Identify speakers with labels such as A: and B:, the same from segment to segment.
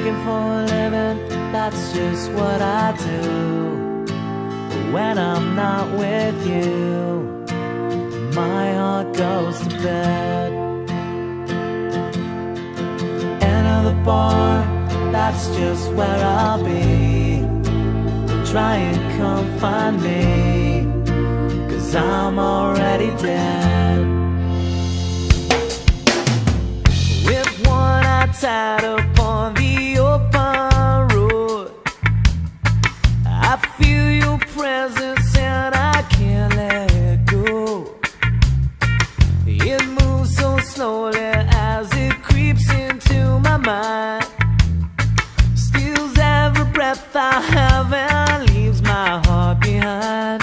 A: Drinking for a living, that's just what I do. But when I'm not with you, my heart goes to bed. Enter the bar, that's just where I'll be. Don't try and come find me, 'cause I'm already dead. With one eye tied up on the open road, I feel your presence and I can't let it go. It moves so slowly as it creeps into my mind, steals every breath I have and leaves my heart behind.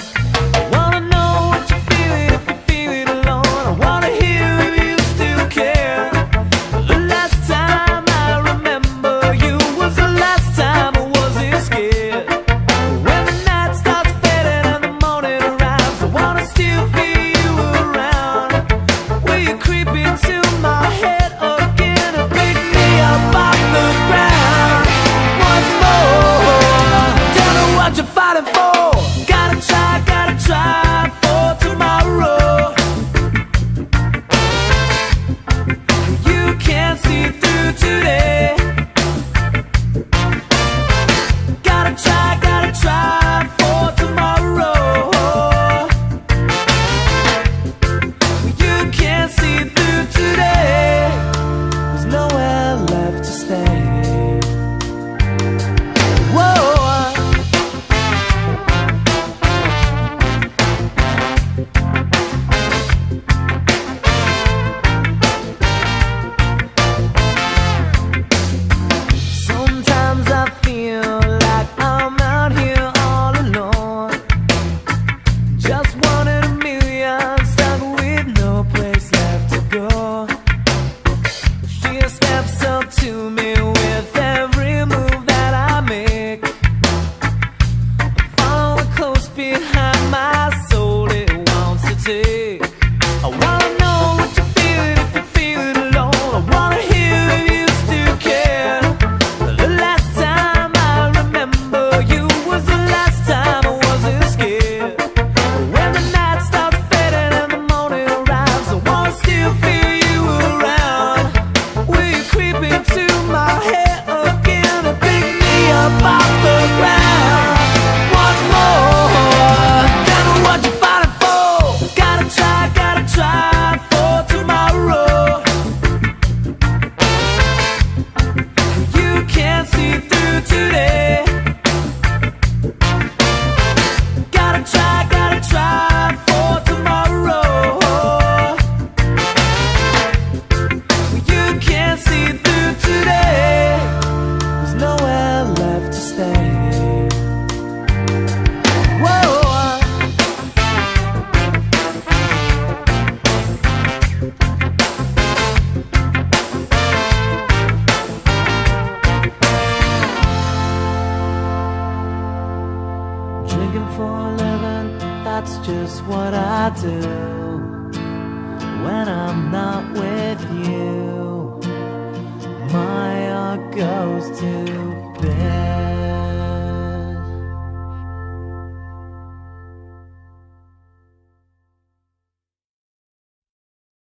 A: I wanna know what you feel if you feel it alone. I wanna hear if you still care. The last time I remember you was the last time I wasn't scared. When the night starts fading and the morning arrives, I wanna still feel you around. Will you creep into my head again and pick me up off the ground once more? Tell me what you're fighting for. Gotta try for tomorrow. You can't see through today. Gotta try for tomorrow. You can't see through today. There's nowhere left to stay. Whoa. Sometimes I feel like I'm out here all alone, just one in a million, stuck with no place left to go. Fear steps up to me with every move that I make. Following close behind my soul, it wants to take. I wanna know what you feel if you feel it alone. I wanna hear if you still care. The last time I remember you was the last time I wasn't scared. When the night starts fading and the morning arrives, I wanna still feel you around. Will you creep into my head again and pick me up off the ground once more? Tell me what you're fighting for. Gotta try for tomorrow. You can't see through today. Gotta try for tomorrow. You can't see through today. There's nowhere left to stay. Whoa. Drinking for a living, that's just what I do when I'm not